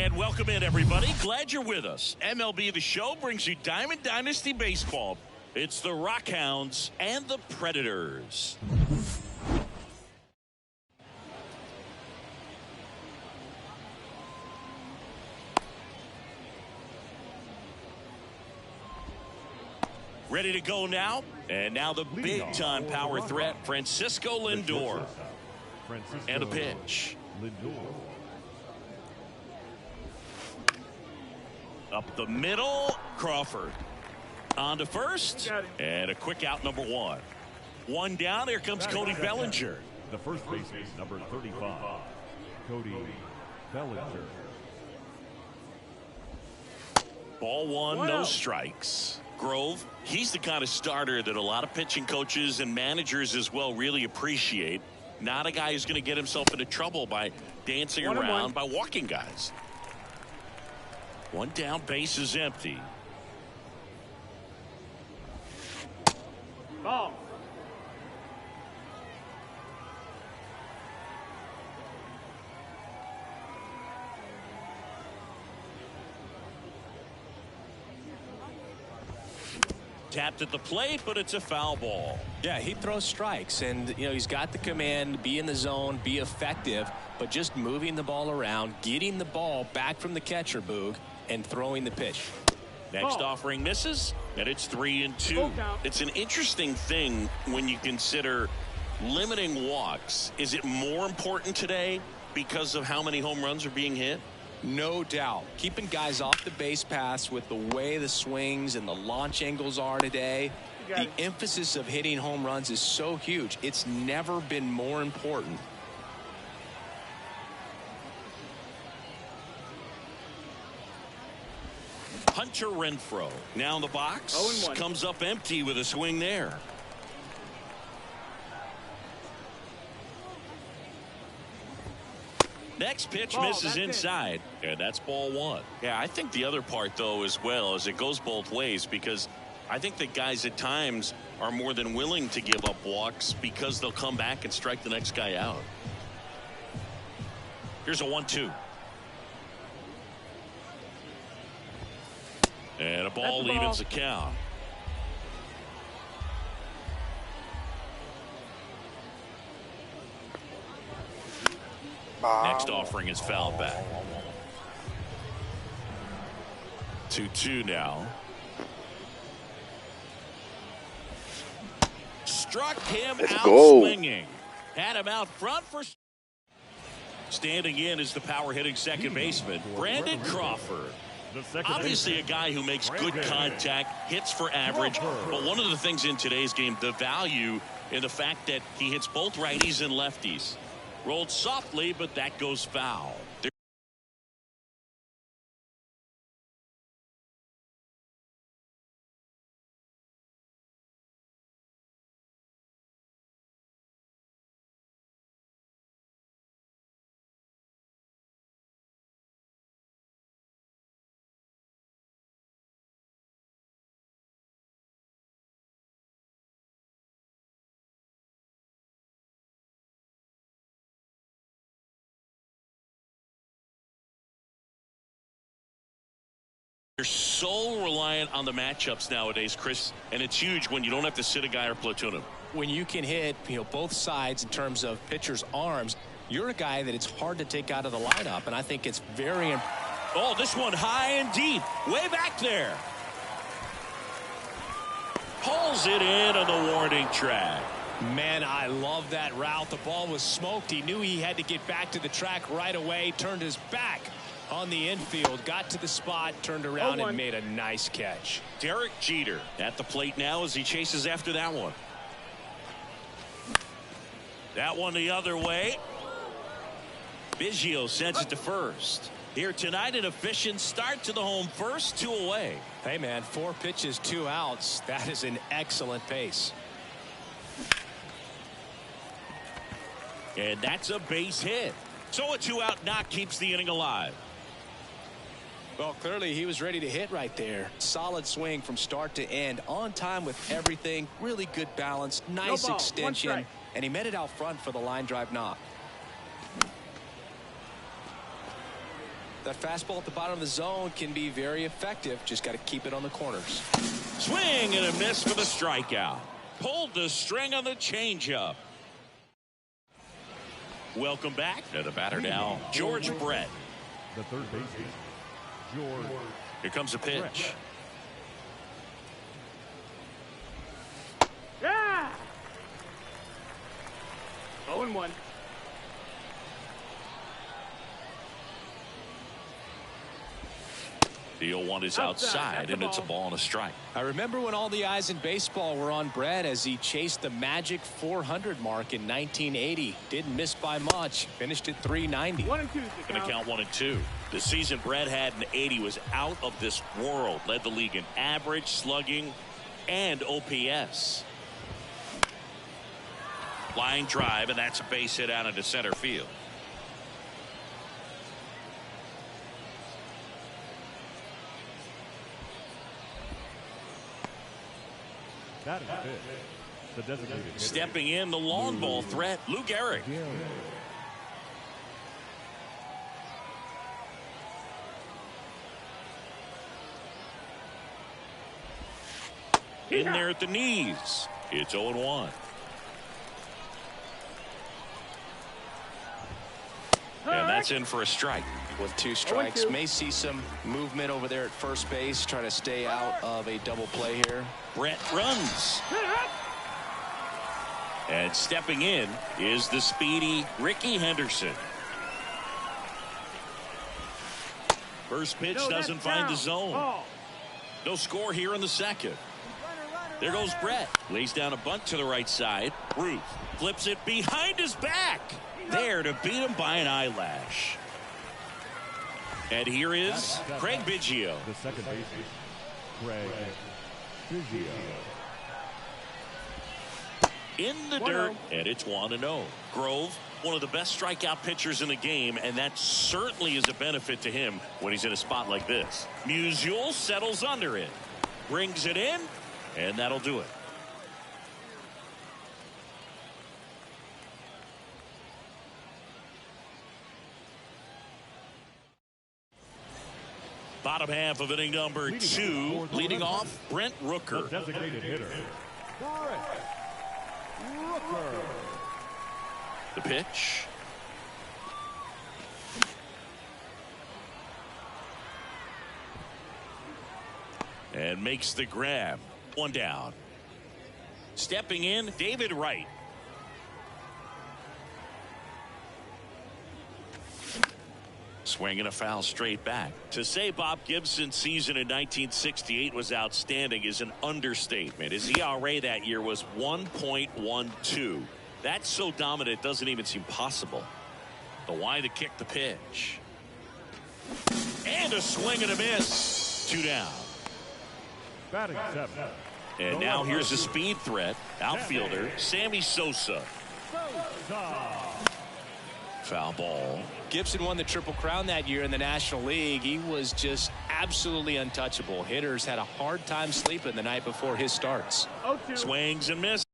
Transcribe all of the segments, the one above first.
And welcome in, everybody. Glad you're with us. MLB The Show brings you Diamond Dynasty Baseball. It's the Rockhounds and the Predators. Ready to go now. And now the big-time power threat, Francisco Lindor. And a pitch. Up the middle, Crawford. On to first, and a quick out, number one. One down, here comes Cody Bellinger. The first baseman, number 35, Cody Bellinger. Ball one, no strikes. Grove, he's the kind of starter that a lot of pitching coaches and managers as well really appreciate. Not a guy who's going to get himself into trouble by dancing around, by walking guys. One down, base is empty. Ball. Tapped at the plate, but it's a foul ball. Yeah, he throws strikes, and he's got the command, be in the zone, be effective, but just moving the ball around, getting the ball back from the catcher, Boog, and throwing the pitch. Next offering misses, and it's 3-2. It's an interesting thing when you consider limiting walks. Is it more important today because of how many home runs are being hit? No doubt. Keeping guys off the base paths with the way the swings and the launch angles are today. The emphasis of hitting home runs is so huge. It's never been more important. Hunter Renfroe now in the box. Comes up empty with a swing there. Next pitch misses inside, and that's ball one. Yeah, I think the other part, though, as well, is it goes both ways, because I think that guys at times are more than willing to give up walks because they'll come back and strike the next guy out. Here's a 1-2. And a ball evens the count. Next offering is fouled back. 2-2 now. Struck him out swinging. Had him out front for. Standing in is the power hitting second baseman, Brandon Crawford. Obviously a guy who makes good contact, hits for average, but one of the things in today's game, the value in the fact that he hits both righties and lefties. Rolled softly, but that goes foul. You're so reliant on the matchups nowadays, Chris, and it's huge when you don't have to sit a guy or platoon him. When you can hit, both sides in terms of pitchers' arms, you're a guy that it's hard to take out of the lineup, and I think it's very important. Oh, this one high and deep, way back there. Pulls it in on the warning track. Man, I love that route. The ball was smoked. He knew he had to get back to the track right away, turned his back on the infield, got to the spot, turned around and made a nice catch. Derek Jeter at the plate now as he chases after that one. That one the other way. Biggio sends it to first. Here tonight, an efficient start to the home first, 2 away. Hey, man, 4 pitches, 2 outs. That is an excellent pace. And that's a base hit. So a 2-out knock keeps the inning alive. Well, clearly he was ready to hit right there. Solid swing from start to end. On time with everything. Really good balance. Nice extension. And he met it out front for the line drive knock. That fastball at the bottom of the zone can be very effective. Just got to keep it on the corners. Swing and a miss for the strikeout. Pulled the string on the changeup. Welcome back to the batter now, George Brett. The third baseman, George. Here comes a pitch. Yeah! 0-1. The 0-1 is outside, and it's a ball and a strike. I remember when all the eyes in baseball were on Brett as he chased the magic 400 mark in 1980. Didn't miss by much. Finished at 390. 1-2. Going to count 1-2. The season Brett had in 80 was out of this world. Led the league in average, slugging, and OPS. Line drive, and that's a base hit out into center field. That is fifth. The designated hitter. Stepping in, the long ball threat, Lou Gehrig. In there at the knees. It's 0-1. And that's in for a strike. With 2 strikes, may see some movement over there at first base, trying to stay out of a double play here. Brett runs. And stepping in is the speedy Ricky Henderson. First pitch doesn't find the zone. No score here in the second. There goes Brett. Lays down a bunt to the right side. Ruth flips it behind his back. There to beat him by an eyelash. And here is Craig Biggio. The second baseman, Craig Biggio. In the dirt, and it's 1-0. Grove, one of the best strikeout pitchers in the game, and that certainly is a benefit to him when he's in a spot like this. Musial settles under it. Brings it in, and that'll do it. Bottom half of inning number 2, leading off Brent Rooker. The designated hitter, Brent Rooker. The pitch. And makes the grab. 1 down. Stepping in, David Wright. Swinging a foul straight back. To say Bob Gibson's season in 1968 was outstanding is an understatement. His ERA that year was 1.12. That's so dominant it doesn't even seem possible. The wide to kick the pitch. And a swing and a miss. 2 down. Batting 7. And now here's a speed threat. Outfielder Sammy Sosa. Foul ball. Gibson won the Triple Crown that year in the National League. He was just absolutely untouchable. Hitters had a hard time sleeping the night before his starts. Swings and misses.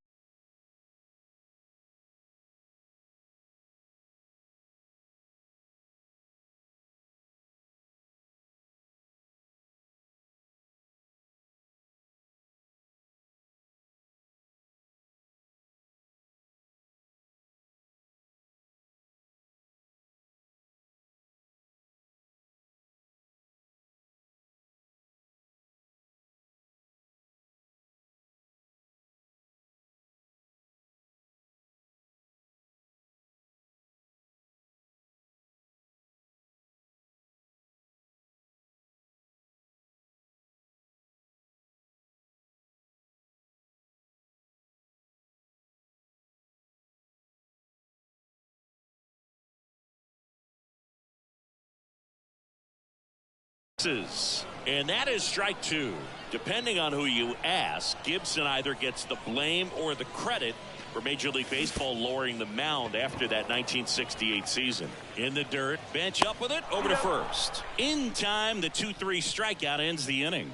And that is strike 2. Depending on who you ask, Gibson either gets the blame or the credit for Major League Baseball lowering the mound after that 1968 season. In the dirt, bench up with it, over to first. In time, the 2-3 strikeout ends the inning.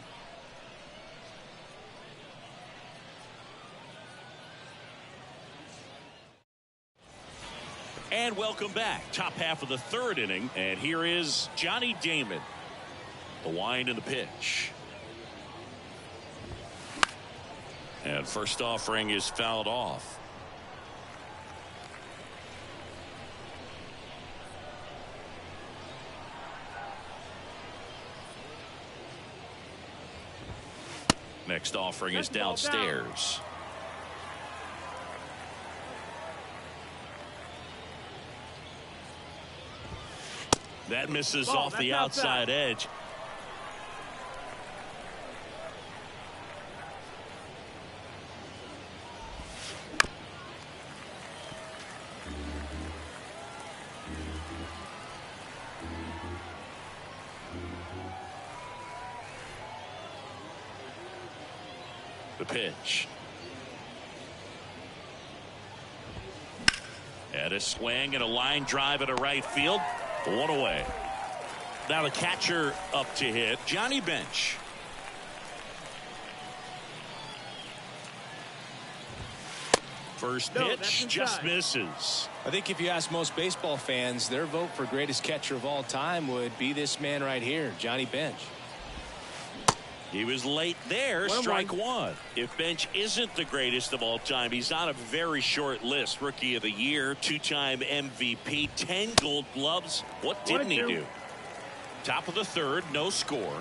And welcome back. Top half of the third inning. And here is Johnny Damon. The wind and the pitch. And first offering is fouled off. Next offering is downstairs. That misses off the outside edge. The pitch. And a swing and a line drive at a right field. One away. Now the catcher up to hit. Johnny Bench. First pitch just misses. I think if you ask most baseball fans, their vote for greatest catcher of all time would be this man right here, Johnny Bench. He was late there. Strike one. If Bench isn't the greatest of all time, he's on a very short list. Rookie of the Year, two-time MVP, 10 Gold Gloves. What didn't he do? Top of the third, no score.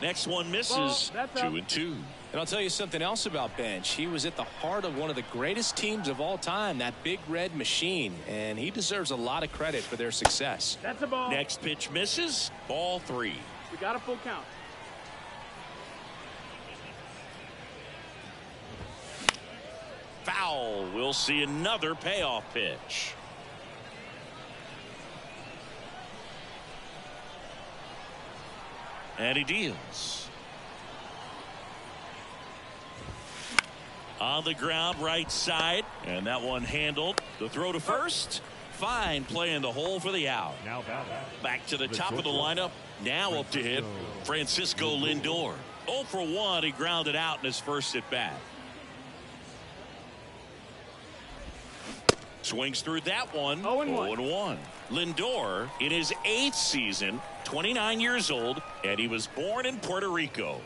Next one misses. 2-2. And I'll tell you something else about Bench. He was at the heart of one of the greatest teams of all time, that Big Red Machine, and he deserves a lot of credit for their success. That's a ball. Next pitch misses. Ball 3. We got a full count. Foul. We'll see another payoff pitch. And he deals. On the ground, right side. And that one handled. The throw to first. Fine play in the hole for the out. Now back to the top of the lineup. Now up to hit Francisco Lindor. 0 for 1. He grounded out in his first at bat. Swings through that one. 0-1. Lindor in his 8th season, 29 years old, and he was born in Puerto Rico.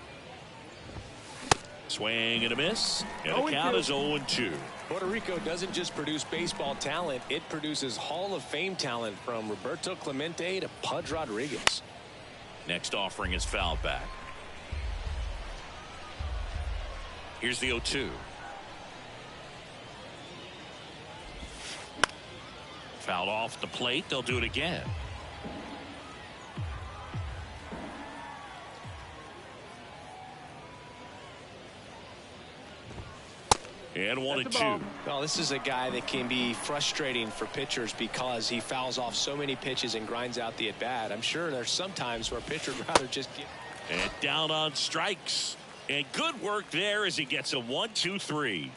Swing and a miss, and the count is 0-2. Puerto Rico doesn't just produce baseball talent, it produces Hall of Fame talent from Roberto Clemente to Pudge Rodriguez. Next offering is fouled back. Here's the 0-2. Fouled off the plate. They'll do it again. And 1-2. Well, this is a guy that can be frustrating for pitchers because he fouls off so many pitches and grinds out the at-bat. I'm sure there's some times where a pitcher would rather just get. And down on strikes. And good work there as he gets a 1-2-3.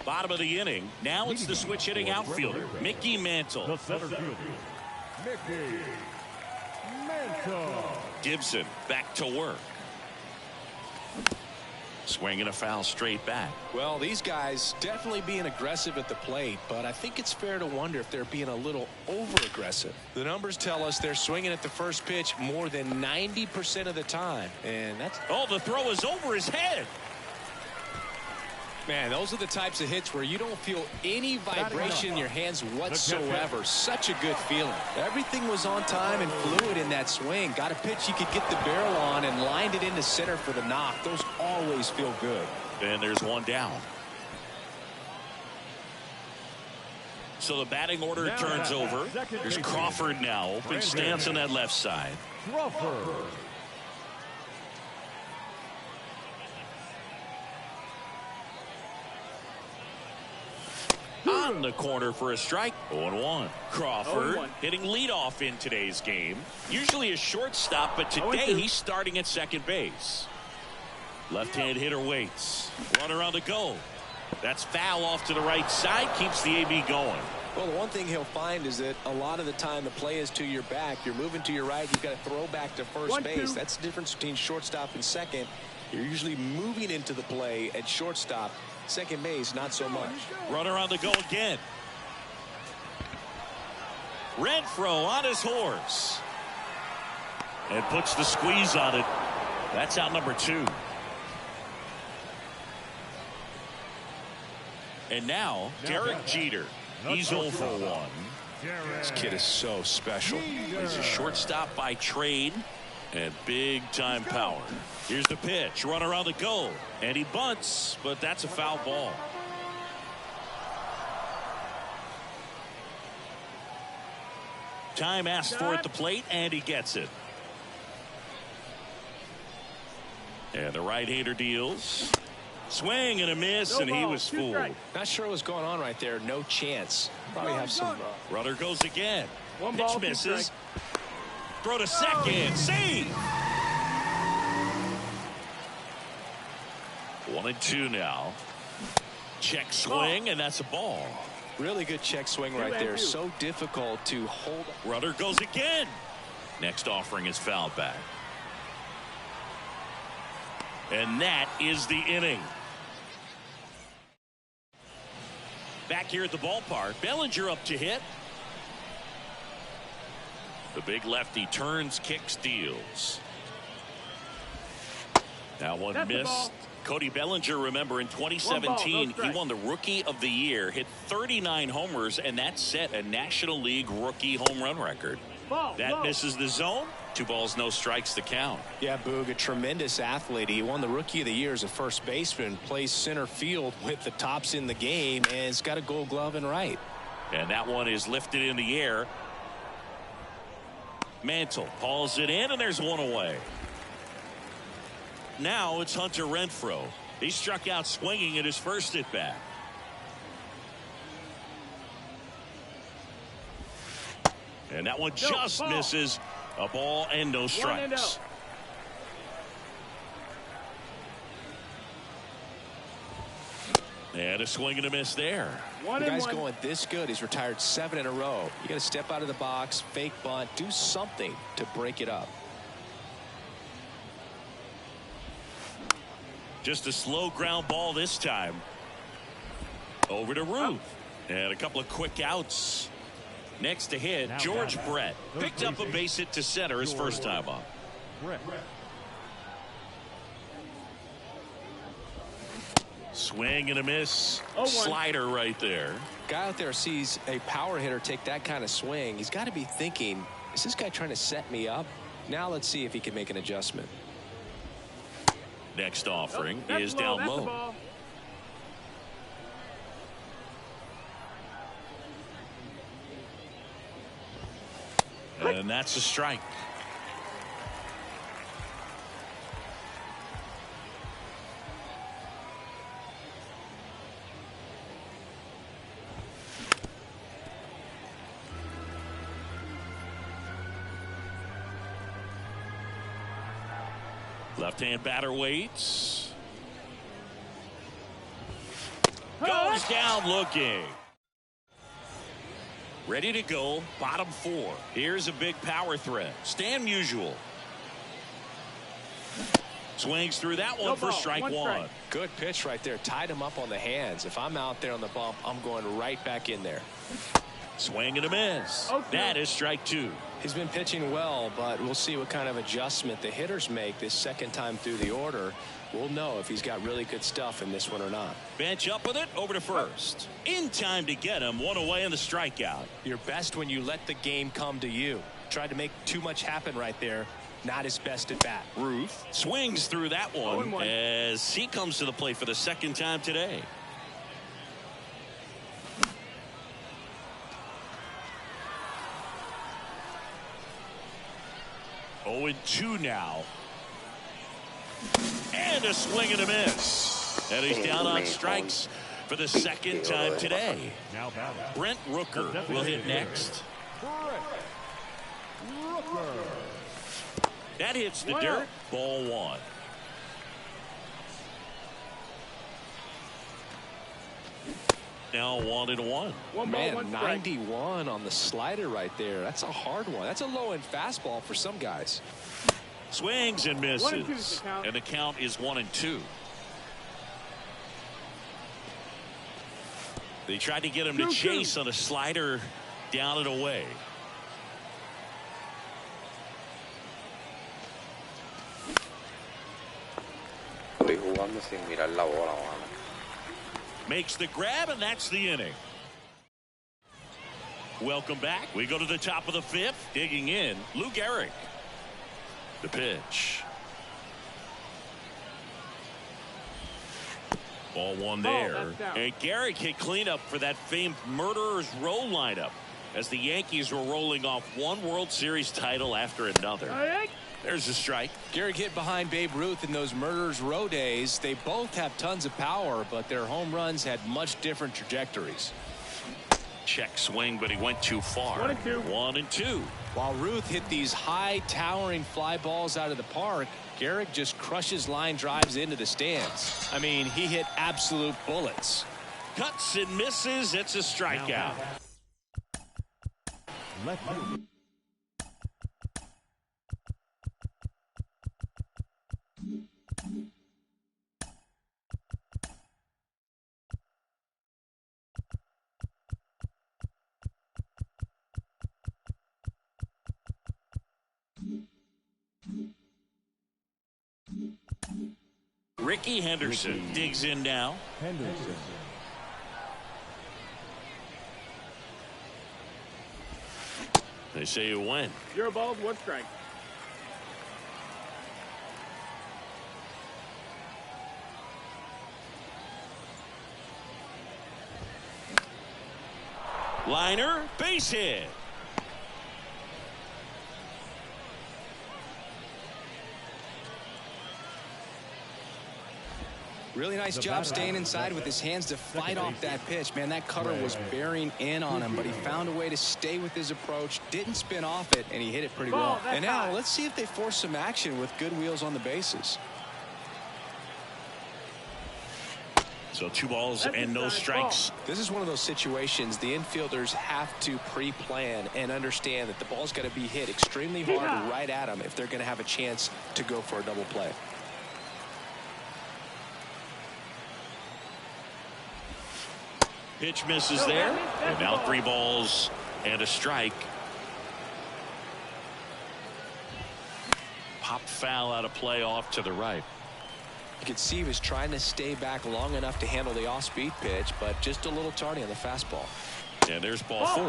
Bottom of the inning. Now it's the switch hitting outfielder, Mickey Mantle. The center fielder, Mickey Mantle. Gibson back to work. Swinging a foul straight back. Well, these guys definitely being aggressive at the plate, but I think it's fair to wonder if they're being a little over-aggressive. The numbers tell us they're swinging at the first pitch more than 90% of the time, and that's. Oh, the throw is over his head. Man, those are the types of hits where you don't feel any vibration in your hands whatsoever. Such a good feeling. Everything was on time and fluid in that swing. Got a pitch you could get the barrel on and lined it into center for the knock. Those always feel good. And there's one down. So the batting order turns over. There's Crawford now. Open stance on that left side. Crawford. On the corner for a strike. 0-1. Crawford hitting leadoff in today's game. Usually a shortstop, but today he's starting at second base. Left-hand hitter waits. Runner on the go. That's foul off to the right side. Keeps the AB going. Well, the one thing he'll find is that a lot of the time the play is to your back. You're moving to your right. You've got to throw back to first base. That's the difference between shortstop and second. You're usually moving into the play at shortstop. Second base, not so much. Runner on the go again. Renfroe on his horse. And puts the squeeze on it. That's out number 2. And now, Derek Jeter. He's 0 for 1. This kid is so special. He's a shortstop by trade and big-time power. Here's the pitch. Runner on the go. And he bunts, but that's a foul ball. Time asked for at the plate, and he gets it. And the right-hander deals. Swing and a miss, and he was fooled. Not sure what's going on right there. No chance. Probably have some. Runner goes again. Pitch misses. Throw to second. Save. 1-2 now. Check swing, and that's a ball. Really good check swing right there. So difficult to hold. Runner goes again. Next offering is fouled back. And that is the inning. Back here at the ballpark, Bellinger up to hit. The big lefty turns, kicks, deals. That one missed. Cody Bellinger, remember, in 2017, he won the Rookie of the Year, hit 39 homers, and that set a National League rookie home run record. That misses the zone. 2 balls, no strikes to count. Yeah, Boog, a tremendous athlete. He won the Rookie of the Year as a first baseman, plays center field with the tops in the game, and has got a Gold Glove in right. And that one is lifted in the air. Mantle hauls it in, and there's one away. Now it's Hunter Renfroe. He struck out swinging at his first at bat. And that one just misses. A ball and no strikes. And a swing and a miss there. The guy's going this good. He's retired 7 in a row. You got to step out of the box, fake bunt, do something to break it up. Just a slow ground ball this time. Over to Ruth. And a couple of quick outs. Next to hit, George Brett picked up a base hit to center his first time up. Swing and a miss. Slider right there. Guy out there sees a power hitter take that kind of swing. He's got to be thinking, is this guy trying to set me up? Now let's see if he can make an adjustment. Next offering is down low. And that's a strike. Left-hand batter waits. Goes down looking. Ready to go, bottom 4. Here's a big power threat. Stan Musial. Swings through that one for strike 1. Good pitch right there. Tied him up on the hands. If I'm out there on the bump, I'm going right back in there. Swing and a miss. That is strike 2. He's been pitching well, but we'll see what kind of adjustment the hitters make this second time through the order. We'll know if he's got really good stuff in this one or not. Bench up with it, over to first. In time to get him, one away in the strikeout. You're best when you let the game come to you. Tried to make too much happen right there. Not his best at bat. Ruth swings through that one as he comes to the plate for the second time today. Oh, 2 now. And a swing and a miss. And he's down on strikes for the second time today. Brent Rooker will hit next. That hits the dirt. Ball 1. Now 1-1. Man, 91 on the slider right there. That's a hard one. That's a low-end fastball for some guys. Swings and misses. And the count is 1-2. They tried to get him to chase on a slider down and away. Estoy jugando sin mirar la bola, mano. Makes the grab, and that's the inning. Welcome back. We go to the top of the fifth. Digging in, Lou Gehrig. The pitch. Ball one there. And Gehrig hit cleanup for that famed Murderers Row lineup as the Yankees were rolling off one World Series title after another. There's a strike. Gehrig hit behind Babe Ruth in those Murderers Row days. They both have tons of power, but their home runs had much different trajectories. Check swing, but he went too far. 1-2. While Ruth hit these high towering fly balls out of the park, Gehrig just crushes line drives into the stands. I mean, he hit absolute bullets. Cuts and misses. It's a strikeout. Left field. Ricky Henderson digs in now. Henderson. They say you win. 0 balls, 1 strike. Liner, base hit. Really nice job staying inside with his hands to fight off that pitch. Man, that cutter was bearing in on him, but he found a way to stay with his approach, didn't spin off it, and he hit it pretty well. And now let's see if they force some action with good wheels on the bases. So 2 balls and no strikes. This is one of those situations the infielders have to pre-plan and understand that the ball's got to be hit extremely hard right at them if they're going to have a chance to go for a double play. Pitch misses there. And now 3 balls and a strike. Pop foul out of play off to the right. You could see he was trying to stay back long enough to handle the off-speed pitch, but just a little tardy on the fastball. And there's ball 4.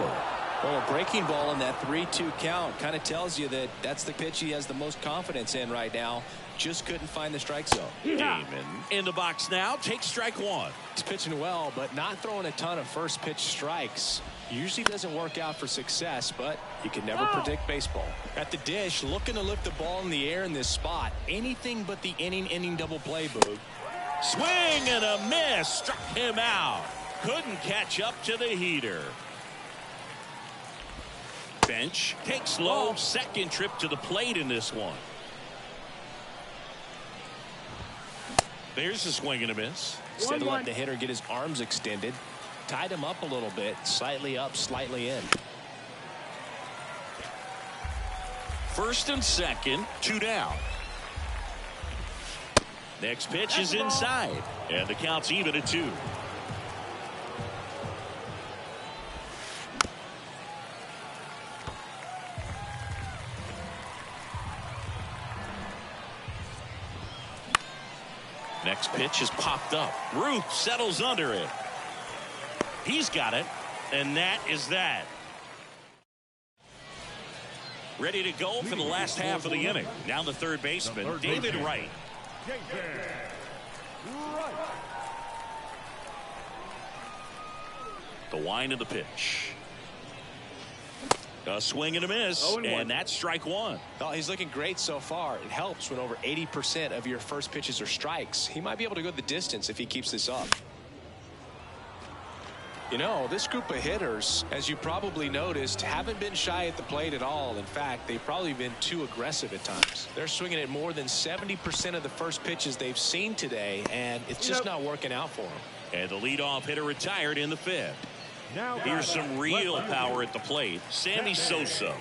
Well, a breaking ball in that 3-2 count kind of tells you that that's the pitch he has the most confidence in right now. Just couldn't find the strike zone. Damon in the box now. Takes strike 1. He's pitching well, but not throwing a ton of first pitch strikes. Usually doesn't work out for success, but you can never predict baseball. At the dish, looking to lift the ball in the air in this spot. Anything but the inning double play, Boog. Swing and a miss. Struck him out. Couldn't catch up to the heater. Bench takes low. Second trip to the plate in this one. There's a swing and a miss. Instead of letting the hitter get his arms extended, tied him up a little bit, slightly up, slightly in. First and second, 2 down. Next pitch is inside, and the count's even at 2. Next pitch is popped up. Ruth settles under it. He's got it, and that is that. Ready to go for the last half of the inning. Now the third baseman, David Wright. The wind of the pitch. A swing and a miss, and that's strike 1. Well, he's looking great so far. It helps when over 80% of your first pitches are strikes. He might be able to go the distance if he keeps this up. You know, this group of hitters, as you probably noticed, haven't been shy at the plate at all. In fact, they've probably been too aggressive at times. They're swinging at more than 70% of the first pitches they've seen today, and it's just not working out for them. And the leadoff hitter retired in the 5th. Now Here's some real power at the plate. Sammy Sosa.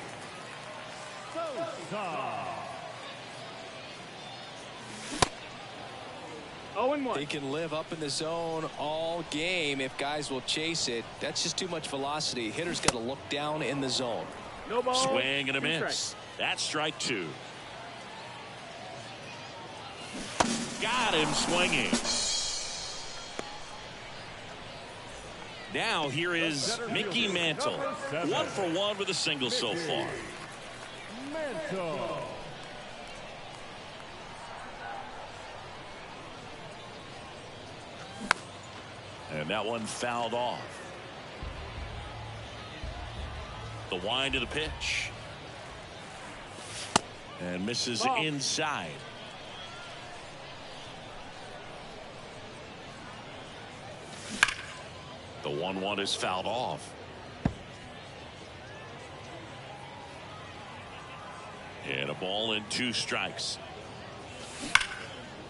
He can live up in the zone all game if guys will chase it. That's just too much velocity. Hitters got to look down in the zone. No ball. Swing and a miss. That's strike 2. Got him swinging. Now here is Mickey Mantle. 1 for 1 with a single so far. Mantle. And that one fouled off. The wind of the pitch. And misses inside. The 1-1 is fouled off. And a ball and 2 strikes.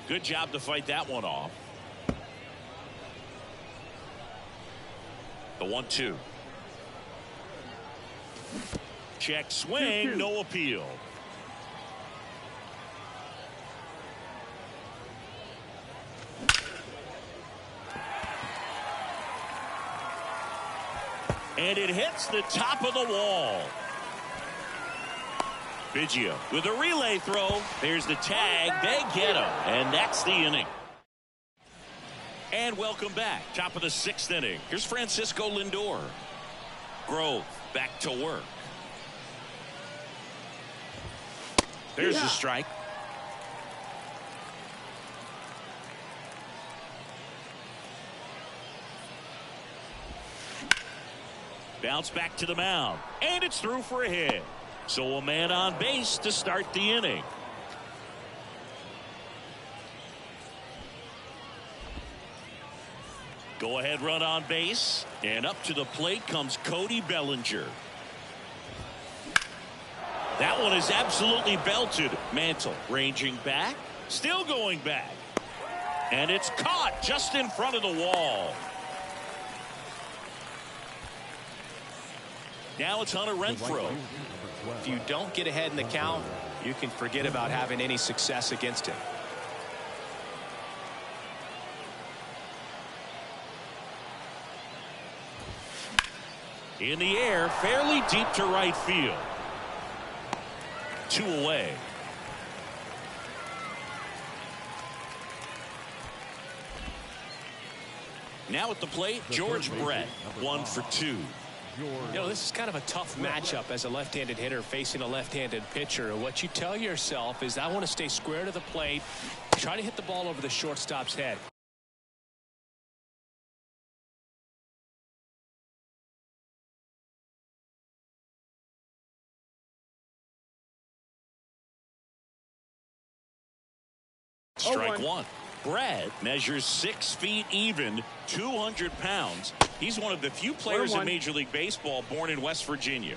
Good job to fight that one off. The 1-2. Check swing, no appeal. And it hits the top of the wall. Biggio with a relay throw. There's the tag. They get him. And that's the inning. And welcome back. Top of the 6th inning. Here's Francisco Lindor. Grove back to work. There's the strike. Bounce back to the mound. And it's through for a hit. So a man on base to start the inning. Go ahead run on base. And up to the plate comes Cody Bellinger. That one is absolutely belted. Mantle ranging back. Still going back. And it's caught just in front of the wall. Now it's Hunter Renfroe. If you don't get ahead in the count, you can forget about having any success against him. In the air, fairly deep to right field. 2 away. Now at the plate, George Brett. 1 for 2. You know, this is kind of a tough matchup as a left-handed hitter facing a left-handed pitcher. What you tell yourself is, I want to stay square to the plate, try to hit the ball over the shortstop's head. Strike 1. Brad measures 6 feet even, 200 pounds. He's one of the few players in Major League Baseball born in West Virginia.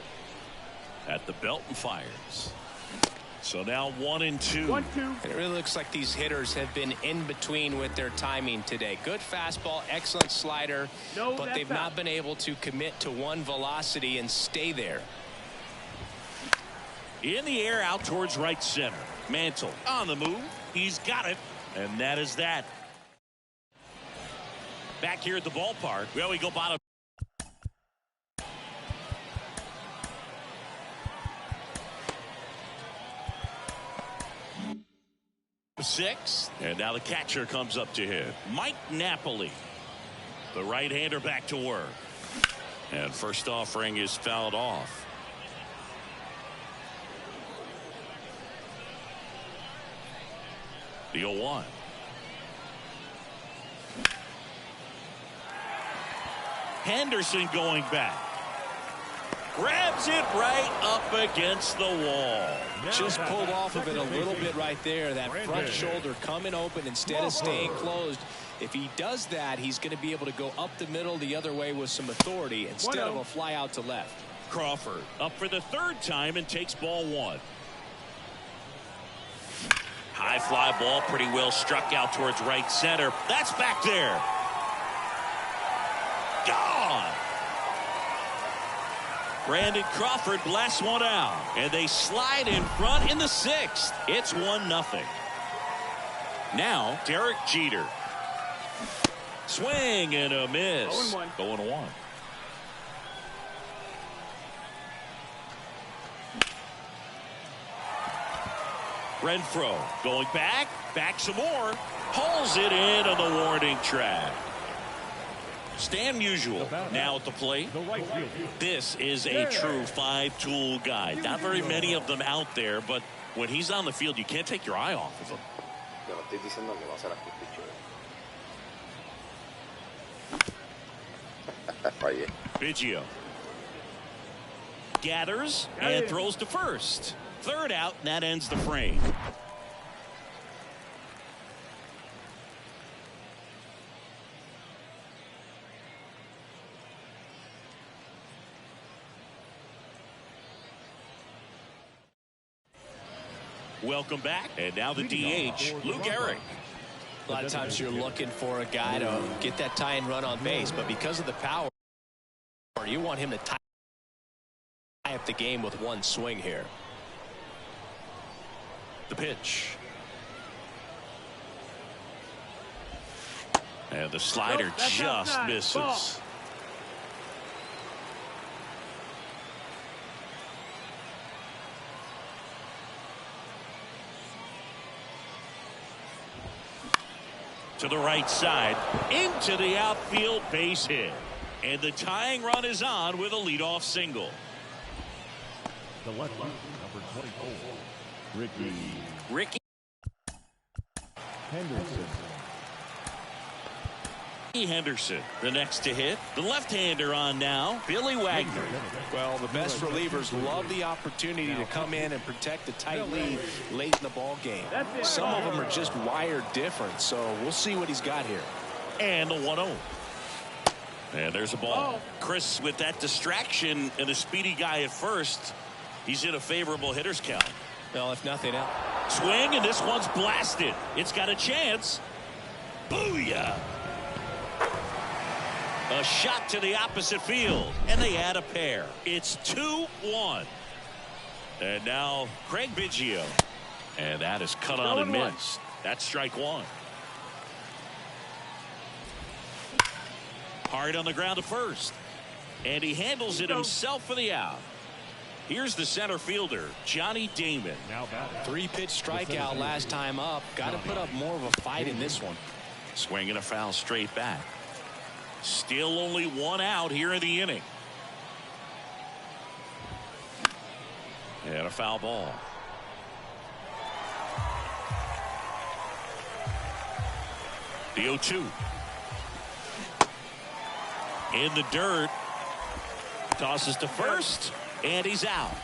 At the belt and fires. So now 1-2. 1-2. It really looks like these hitters have been in between with their timing today. Good fastball, excellent slider, but they've not been able to commit to one velocity and stay there. In the air, out towards right center. Mantle on the move. He's got it. And that is that. Back here at the ballpark. Well, we go bottom. 6. And now the catcher comes up to hit. Mike Napoli. The right-hander back to work. And first offering is fouled off. The 0-1. Henderson going back. Grabs it right up against the wall. Just pulled off of it a little bit right there. That front shoulder coming open instead of staying closed. If he does that, he's going to be able to go up the middle the other way with some authority instead of a fly out to left. Crawford up for the third time and takes ball one. High fly ball, pretty well struck out towards right center. That's back there. Gone. Brandon Crawford blasts one out, and they slide in front in the sixth. It's 1-0. Now Derek Jeter. Swing and a miss. 0-1. Renfroe going back some more, pulls it in on the warning track. Stan Musial now at the plate. This is a true five-tool guy. Not very many of them out there, but when he's on the field, you can't take your eye off of him. Biggio gathers and throws to first. Third out, and that ends the frame. Welcome back, and now the DH, Luke Eric. A lot of times you're looking for a guy to get that tying run on base, but because of the power, you want him to tie up the game with one swing here. The pitch. And the slider just misses. To the right side, into the outfield, base hit. And the tying run is on with a leadoff single. The left fielder, number 24, Ricky Henderson, the next to hit. The left-hander on now, Billy Wagner. Well, the best relievers love the opportunity to come in and protect the tight lead late in the ball game. Some of them are just wired different, so we'll see what he's got here. And the 1-0. And there's a ball. Chris, with that distraction and a speedy guy at first, he's in a favorable hitter's count. Well, if nothing else. Swing, and this one's blasted. It's got a chance. Booyah! A shot to the opposite field, and they add a pair. It's 2-1. And now Craig Biggio. And that is cut on and missed. That's strike one. Hard on the ground to first. And he handles it himself for the out. Here's the center fielder, Johnny Damon. Three-pitch strikeout last time up. Got to put up more of a fight in this one. Swinging a foul straight back. Still only one out here in the inning. And a foul ball. The 0-2. In the dirt. Tosses to first. And he's out.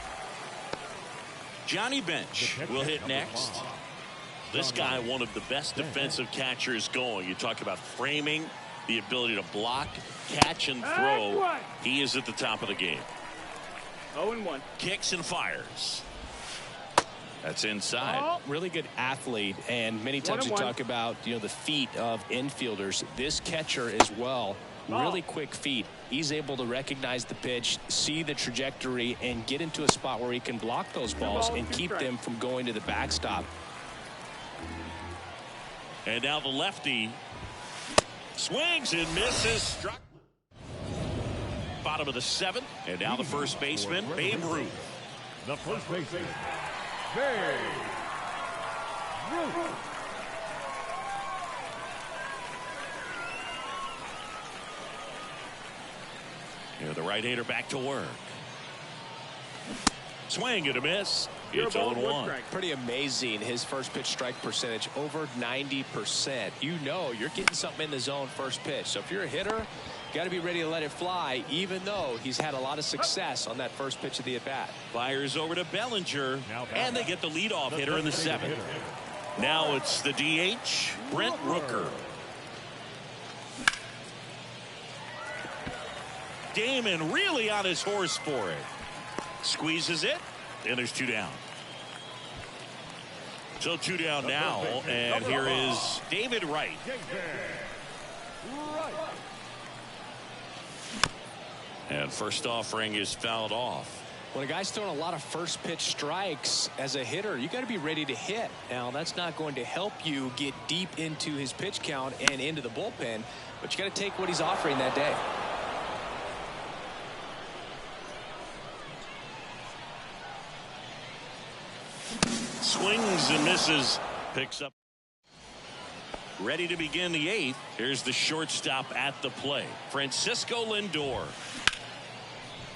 Johnny Bench will hit next. This guy, one of the best defensive catchers going. You talk about framing, the ability to block, catch, and throw. He is at the top of the game. 0-1. Kicks and fires. That's inside. Really good athlete, and many times you talk about the feet of infielders. This catcher as well. Really quick feet. He's able to recognize the pitch, see the trajectory, and get into a spot where he can block those balls and keep them from going to the backstop. And now the lefty swings and misses. Struck. Bottom of the seventh. And now the first baseman, Babe Ruth. The first baseman, Babe Ruth. Here the right-hander back to work. Swing and a miss. It's 0-1. Pretty amazing. His first pitch strike percentage over 90%. You're getting something in the zone first pitch. So if you're a hitter, got to be ready to let it fly, even though he's had a lot of success on that first pitch of the at-bat. Fires over to Bellinger, and they get the leadoff hitter in the seventh. Now it's the DH, Brent Rooker. Damon really on his horse for it. Squeezes it, and there's 2 down. So 2 down now, and here is David Wright. And first offering is fouled off. When a guy's throwing a lot of first pitch strikes as a hitter, you got to be ready to hit. Now, that's not going to help you get deep into his pitch count and into the bullpen, but you got to take what he's offering that day. Swings and misses. Picks up. Ready to begin the 8th. Here's the shortstop at the plate. Francisco Lindor.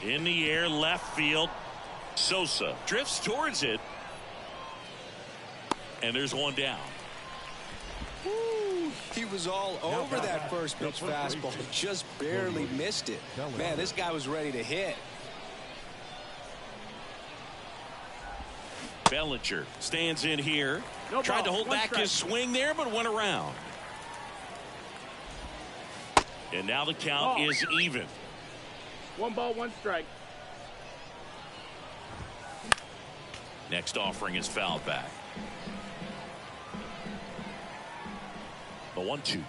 In the air, left field. Sosa drifts towards it. And there's 1 down. Woo, he was all over that first pitch fastball. Just barely missed it. Man, this guy was ready to hit. Bellinger stands in here. No Tried ball, to hold back strike. his swing there, but went around. And now the count is even. 1 ball, 1 strike. Next offering is fouled back. The 1-2.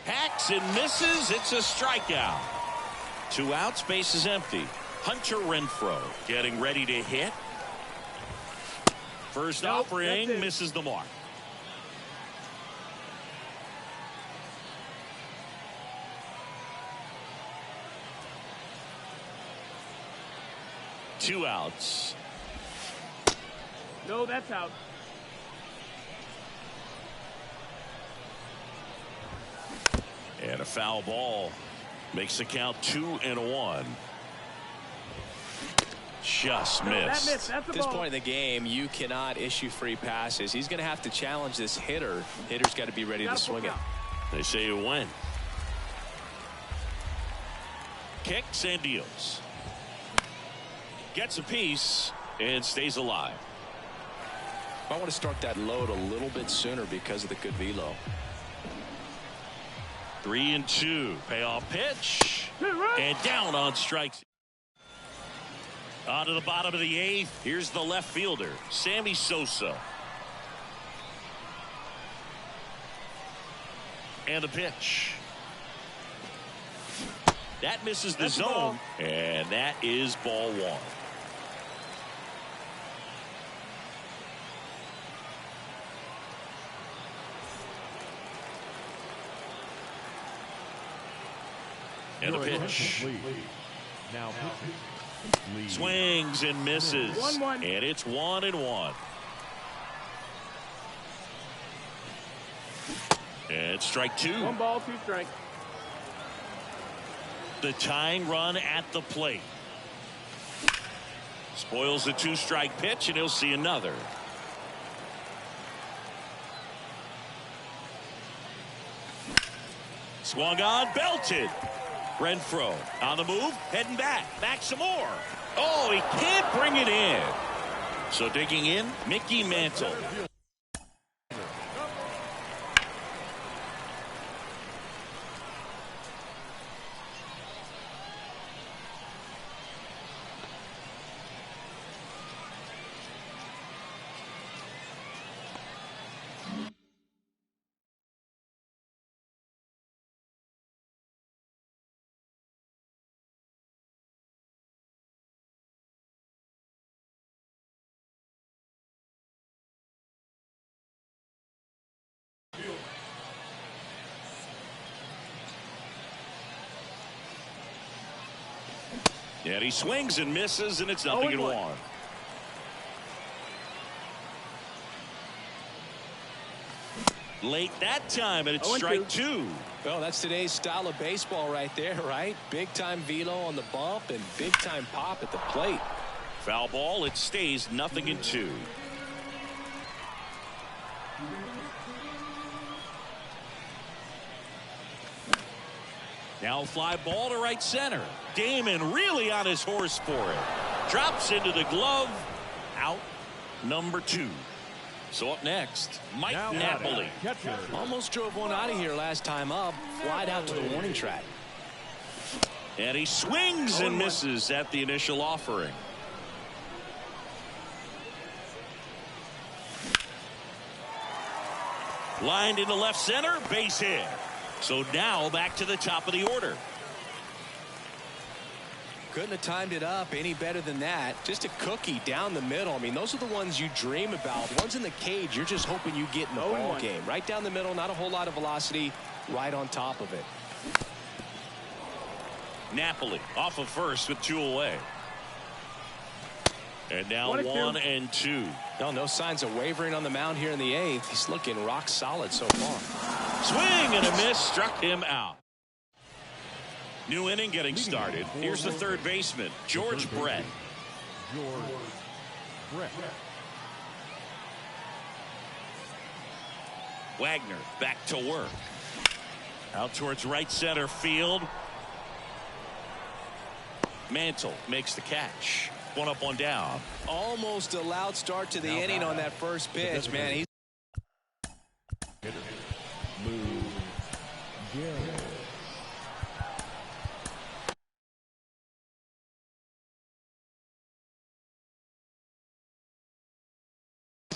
Hacks and misses. It's a strikeout. 2 outs, base is empty. Hunter Renfroe getting ready to hit. First offering misses the mark. Two outs. No, that's out. And a foul ball makes the count 2-1. Just missed. That's At this point in the game, you cannot issue free passes. He's going to have to challenge this hitter. Hitter's got to be ready to swing it. They say you win. Kicks and deals. Gets a piece and stays alive. I want to start that load a little bit sooner because of the good velo. 3-2. Payoff pitch. And down on strikes. On to the bottom of the 8th. Here's the left fielder, Sammy Sosa. And the pitch. That misses the zone. And that is ball 1. And the pitch. Now Swings and misses. 1-1. And it's 1-1. And strike 2. 1 ball, 2 strikes. The tying run at the plate. Spoils the 2-strike pitch, and he'll see another. Swung on, belted. Renfroe on the move, heading back some more. Oh, he can't bring it in. So digging in, Mickey Mantle. And he swings and misses, and it's 0-1. Late that time, and it's strike 2. Well, that's today's style of baseball right there, right? Big time velo on the bump and big time pop at the plate. Foul ball, it stays 0-2. Now fly ball to right center. Damon really on his horse for it. Drops into the glove. Out number 2. So up next, Mike Napoli. Almost drove one out of here last time up. Flied out to the warning track. And he swings and misses at the initial offering. Lined into left center, base hit. So now back to the top of the order. Couldn't have timed it up any better than that. Just a cookie down the middle. I mean, those are the ones you dream about. The ones in the cage, you're just hoping you get in the ball game. Right down the middle, not a whole lot of velocity, right on top of it. Napoli off of first with 2 away. And now 1 and 2. No signs of wavering on the mound here in the 8th. He's looking rock solid so far. Swing and a miss, struck him out. New inning getting started. Here's the third baseman, George Brett. Wagner back to work. Out towards right center field. Mantle makes the catch. 1 up, 1 down. Almost a loud start to the inning on that first pitch, man. He's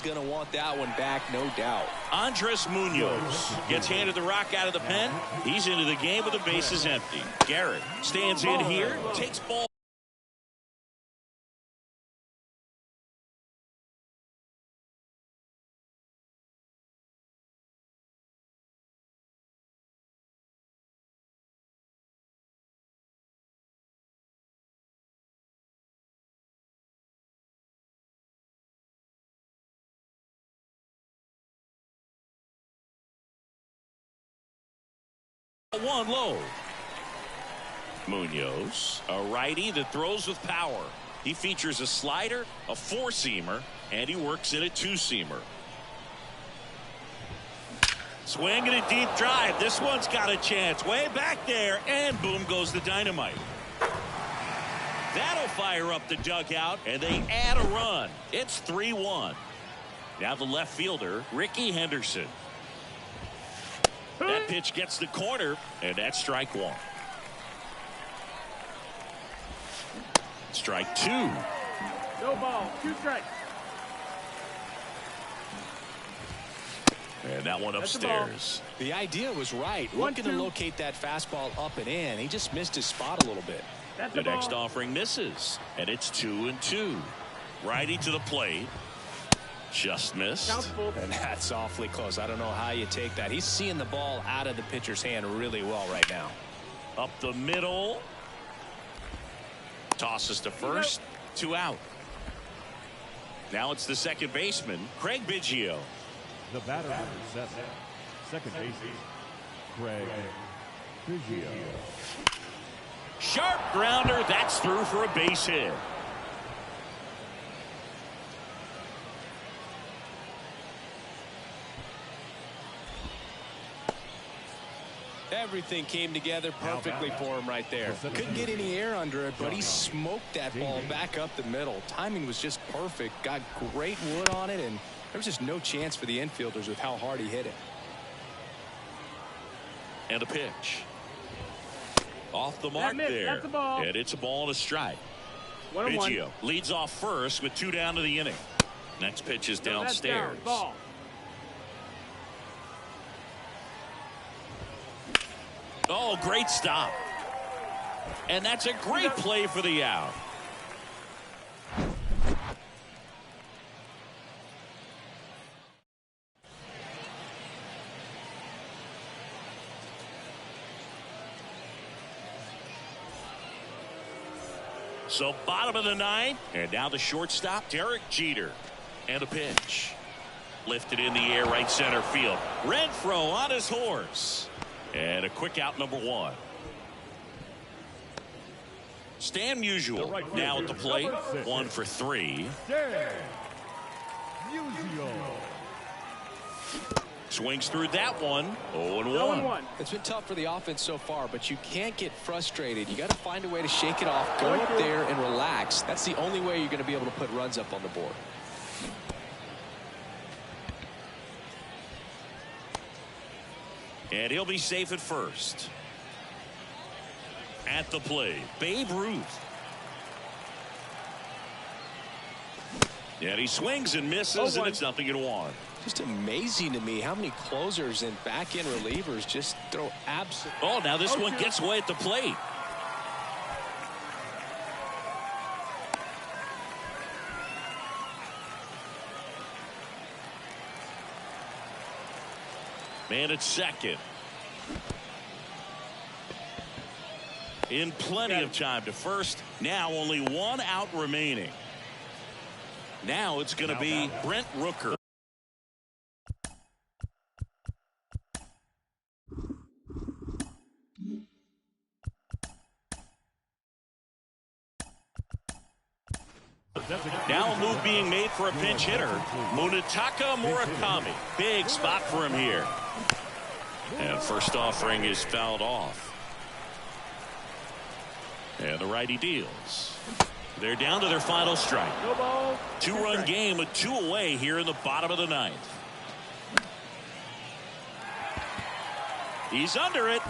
going to want that one back, no doubt. Andres Munoz gets handed the rock out of the pen. He's into the game with the bases empty. Garrett stands in here, takes ball. One low. Munoz, a righty that throws with power. He features a slider, a 4-seamer, and he works in a 2-seamer. Swing and a deep drive. This one's got a chance. Way back there, and boom goes the dynamite. That'll fire up the dugout, and they add a run. It's 3-1. Now the left fielder, Ricky Henderson. That pitch gets the corner, and that's strike 1. Strike 2. No ball, 2 strikes. And that one upstairs. The idea was right. Looking to locate that fastball up and in. He just missed his spot a little bit. The next offering misses, and it's 2-2. Righty to the plate. Just missed. And that's awfully close. I don't know how you take that. He's seeing the ball out of the pitcher's hand really well right now. Up the middle. Tosses to first. 2 out. Now it's the second baseman, Craig Biggio. The batter number 7, second baseman, Craig Biggio. Sharp grounder. That's through for a base hit. Everything came together perfectly for him right there. Couldn't get any air under it, but he smoked that ball back up the middle. Timing was just perfect. Got great wood on it, and there was just no chance for the infielders with how hard he hit it. And a pitch. Off the mark there. That's a ball. And it's a ball and a strike. Biggio leads off first with 2 down to the inning. Next pitch is downstairs. Ball. Oh, great stop. And that's a great play for the out. So bottom of the 9th, and now the shortstop, Derek Jeter. And a pitch. Lifted in the air, right center field. Renfroe on his horse. And a quick out, number 1. Stan Musial now at the plate. 1 for 3. Swings through that one. 0-1. It's been tough for the offense so far, but you can't get frustrated. You got to find a way to shake it off, go up there and relax. That's the only way you're going to be able to put runs up on the board. And he'll be safe at first. At the plate, Babe Ruth. And he swings and misses, and it's 0-1. Just amazing to me how many closers and back-end relievers just throw absolutely. Oh, now this one gets away at the plate. Man at second. In plenty of time to first. Now only one out remaining. Now it's going to be Brent Rooker. Now a move being made for a pinch hitter, Munetaka Murakami. Big spot for him here. And first offering is fouled off. And the righty deals. They're down to their final strike. 2-run game with 2 away here in the bottom of the 9th. He's under it.